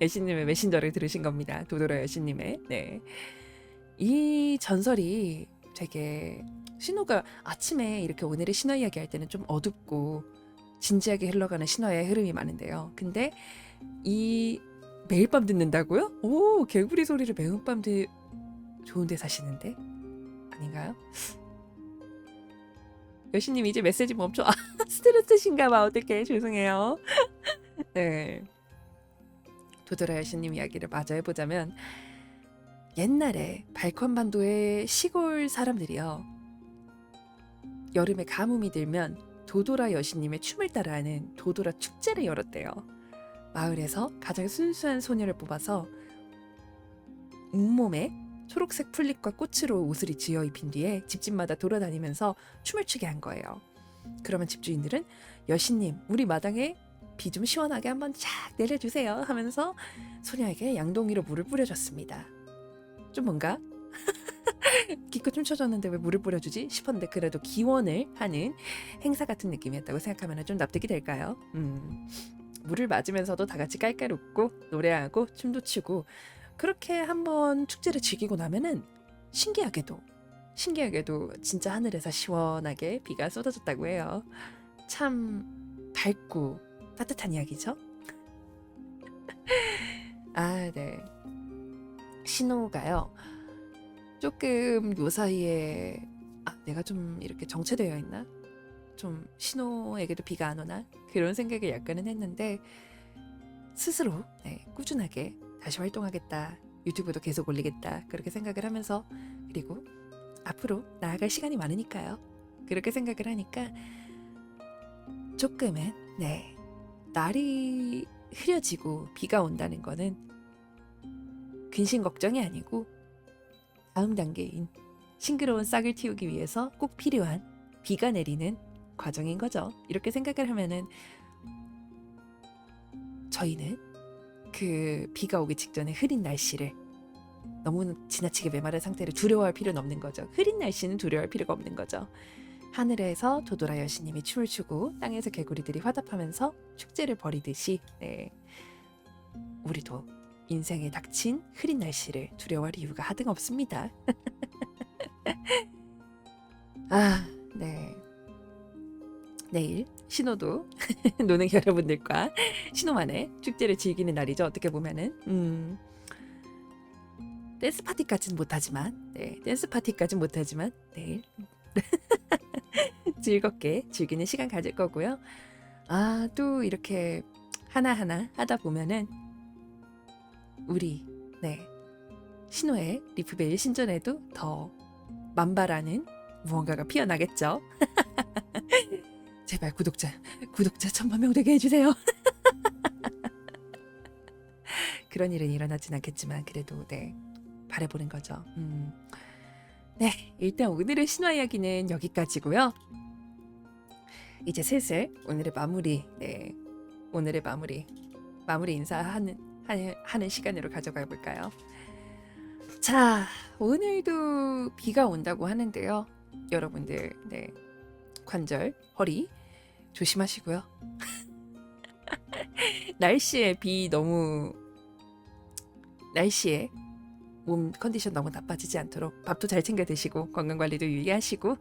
여신님의 메신저를 들으신 겁니다. 도도라 여신님의. 이 전설이 되게 신호가 아침에 이렇게 오늘의 신화 이야기 할 때는 좀 어둡고 진지하게 흘러가는 신화의 흐름이 많은데요. 근데 이 매일 밤 듣는다고요? 오, 개구리 소리를 매일 밤 좋은데 사시는데? 아닌가요? 여신님 이제 메시지 멈춰. 스트레스신가 봐. 어떡해. 죄송해요. 네. 도도라 여신님 이야기를 마저 해보자면, 옛날에 발콘반도의 시골 사람들이요, 여름에 가뭄이 들면 도도라 여신님의 춤을 따라하는 도도라 축제를 열었대요. 마을에서 가장 순수한 소녀를 뽑아서 온몸에 초록색 풀잎과 꽃으로 옷을 지어 입힌 뒤에 집집마다 돌아다니면서 춤을 추게 한 거예요. 그러면 집주인들은 여신님 우리 마당에 비 좀 시원하게 한번 쫙 내려주세요 하면서 소녀에게 양동이로 물을 뿌려줬습니다. 좀 뭔가 기껏 춤춰줬는데 왜 물을 뿌려주지 싶었는데, 그래도 기원을 하는 행사 같은 느낌이었다고 생각하면 좀 납득이 될까요? 물을 맞으면서도 다 같이 깔깔 웃고 노래하고 춤도 추고 그렇게 한번 축제를 즐기고 나면은 신기하게도 진짜 하늘에서 시원하게 비가 쏟아졌다고 해요. 참 밝고 따뜻한 이야기죠. 네. 신호가요. 조금 요 사이에 내가 좀 이렇게 정체되어 있나? 좀 신호에게도 비가 안 오나? 그런 생각을 약간은 했는데 스스로 꾸준하게 다시 활동하겠다. 유튜브도 계속 올리겠다. 그렇게 생각을 하면서, 그리고 앞으로 나아갈 시간이 많으니까요. 그렇게 생각을 하니까 조금은 네, 날이 흐려지고 비가 온다는 거는 근심 걱정이 아니고 다음 단계인 싱그러운 싹을 틔우기 위해서 꼭 필요한 비가 내리는 과정인 거죠. 이렇게 생각을 하면은 저희는 그 비가 오기 직전에 흐린 날씨를 너무 지나치게 메마른 상태를 두려워할 필요는 없는 거죠. 흐린 날씨는 두려워할 필요가 없는 거죠. 하늘에서 도도라 여신님이 춤을 추고 땅에서 개구리들이 화답하면서 축제를 벌이듯이 네, 우리도 인생에 닥친 흐린 날씨를 두려워할 이유가 하등 없습니다. 아, 네. 내일 신호도 노는 여러분들과 신호만의 축제를 즐기는 날이죠. 어떻게 보면은 댄스 파티까지는 못하지만, 네, 댄스 파티까지는 못하지만 내일 즐겁게 즐기는 시간 가질 거고요. 아, 또 이렇게 하나하나 하다 보면은 우리 네, 신호의 리프베일 신전에도 더 만발하는 무언가가 피어나겠죠. 제발 구독자 1000만 명 되게 해주세요. 그런 일은 일어나진 않겠지만 그래도 네, 바라보는 거죠. 네, 일단 오늘의 신화 이야기는 여기까지고요. 이제 슬슬 오늘의 마무리, 네, 오늘의 마무리 인사하는 시간으로 가져가 볼까요? 자, 오늘도 비가 온다고 하는데요. 여러분들, 네, 관절, 허리 조심하시고요. 날씨에 몸 컨디션 너무 나빠지지 않도록 밥도 잘 챙겨 드시고 건강 관리도 유의하시고,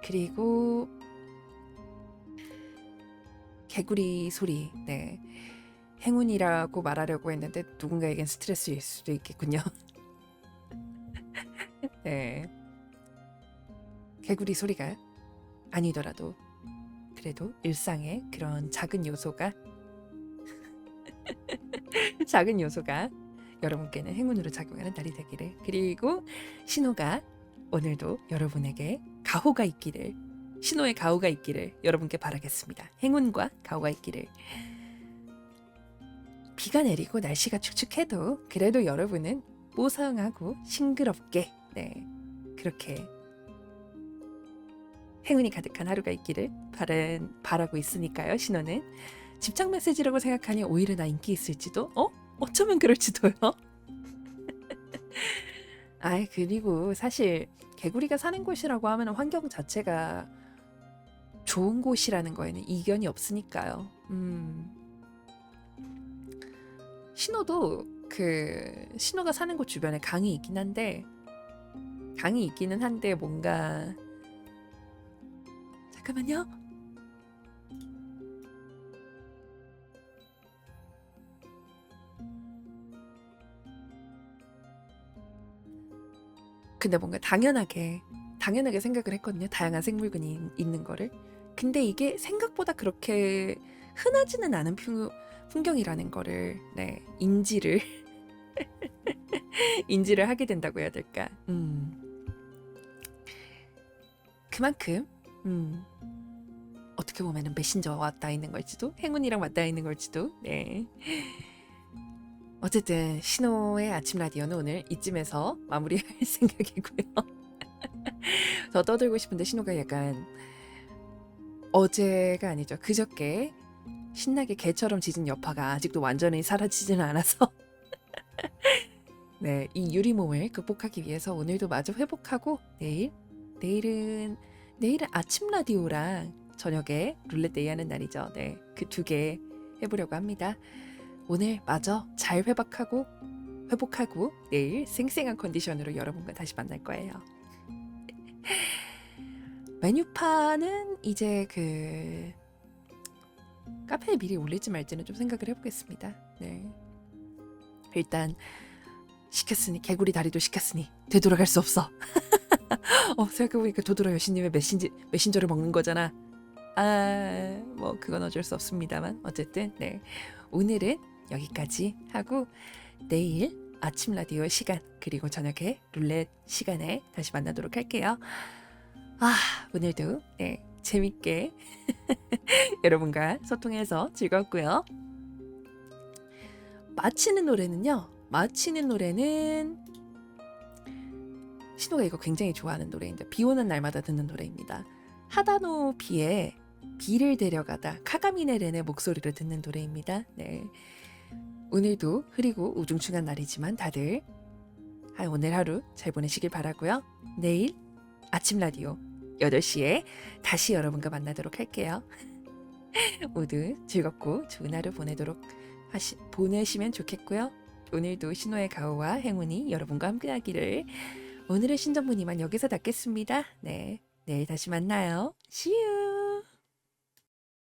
그리고 개구리 소리, 네, 행운이라고 말하려고 했는데 누군가에겐 스트레스일 수도 있겠군요. 네, 개구리 소리가 아니더라도 그래도 일상의 그런 작은 요소가 여러분께는 행운으로 작용하는 날이 되기를, 그리고 신호가 오늘도 여러분에게 가호가 있기를, 신호의 가호가 있기를 여러분께 바라겠습니다. 행운과 가호가 있기를. 비가 내리고 날씨가 축축해도 그래도 여러분은 뽀송하고 싱그럽게, 네, 그렇게 행운이 가득한 하루가 있기를 바라고 있으니까요. 신호는 집착 메시지라고 생각하니 오히려 나 인기 있을지도, 어쩌면 그럴지도요. 아이, 그리고 사실 개구리가 사는 곳이라고 하면 환경 자체가 좋은 곳이라는 거에는 이견이 없으니까요. 신호도 신호가 사는 곳 주변에 강이 있기는 한데 뭔가, 잠깐만요. 근데 뭔가 당연하게 생각을 했거든요. 다양한 생물군이 있는 거를. 근데 이게 생각보다 그렇게 흔하지는 않은 풍경이라는 거를, 네, 인지를 하게 된다고 해야 될까. 그만큼 어떻게 보면은 메신저와 맞닿아 있는 걸지도, 행운이랑 맞닿아 있는 걸지도. 네. 어쨌든 신호의 아침 라디오는 오늘 이쯤에서 마무리할 생각이고요. 더 떠들고 싶은데 신호가 약간 어제가 아니죠, 그저께 신나게 개처럼 짖은 여파가 아직도 완전히 사라지지는 않아서 네, 이 유리몸을 극복하기 위해서 오늘도 마저 회복하고 내일은 아침 라디오랑 저녁에 룰렛데이 하는 날이죠. 네, 그 2개 해보려고 합니다. 오늘 마저 잘 회복하고 내일 쌩쌩한 컨디션으로 여러분과 다시 만날 거예요. 메뉴판은 이제 카페에 미리 올릴지 말지는 좀 생각을 해보겠습니다. 네, 일단 시켰으니, 개구리 다리도 시켰으니 되돌아갈 수 없어. 생각해보니까 도도라 여신님의 메신저를 먹는 거잖아. 뭐 그건 어쩔 수 없습니다만, 어쨌든 네, 오늘은 여기까지 하고 내일 아침 라디오 시간, 그리고 저녁에 룰렛 시간에 다시 만나도록 할게요. 오늘도 네, 재밌게 여러분과 소통해서 즐거웠고요. 마치는 노래는 신호가 이거 굉장히 좋아하는 노래인데 비 오는 날마다 듣는 노래입니다. 하다노 비에 비를 데려가다 카가미네 렌의 목소리를 듣는 노래입니다. 네. 오늘도 흐리고 우중충한 날이지만 다들 오늘 하루 잘 보내시길 바라고요. 내일 아침 라디오 8시에 다시 여러분과 만나도록 할게요. 모두 즐겁고 좋은 하루 보내시면 좋겠고요. 오늘도 신호의 가호와 행운이 여러분과 함께하기를. 오늘의 신정문이만 여기서 닫겠습니다. 네, 내일 다시 만나요. See you.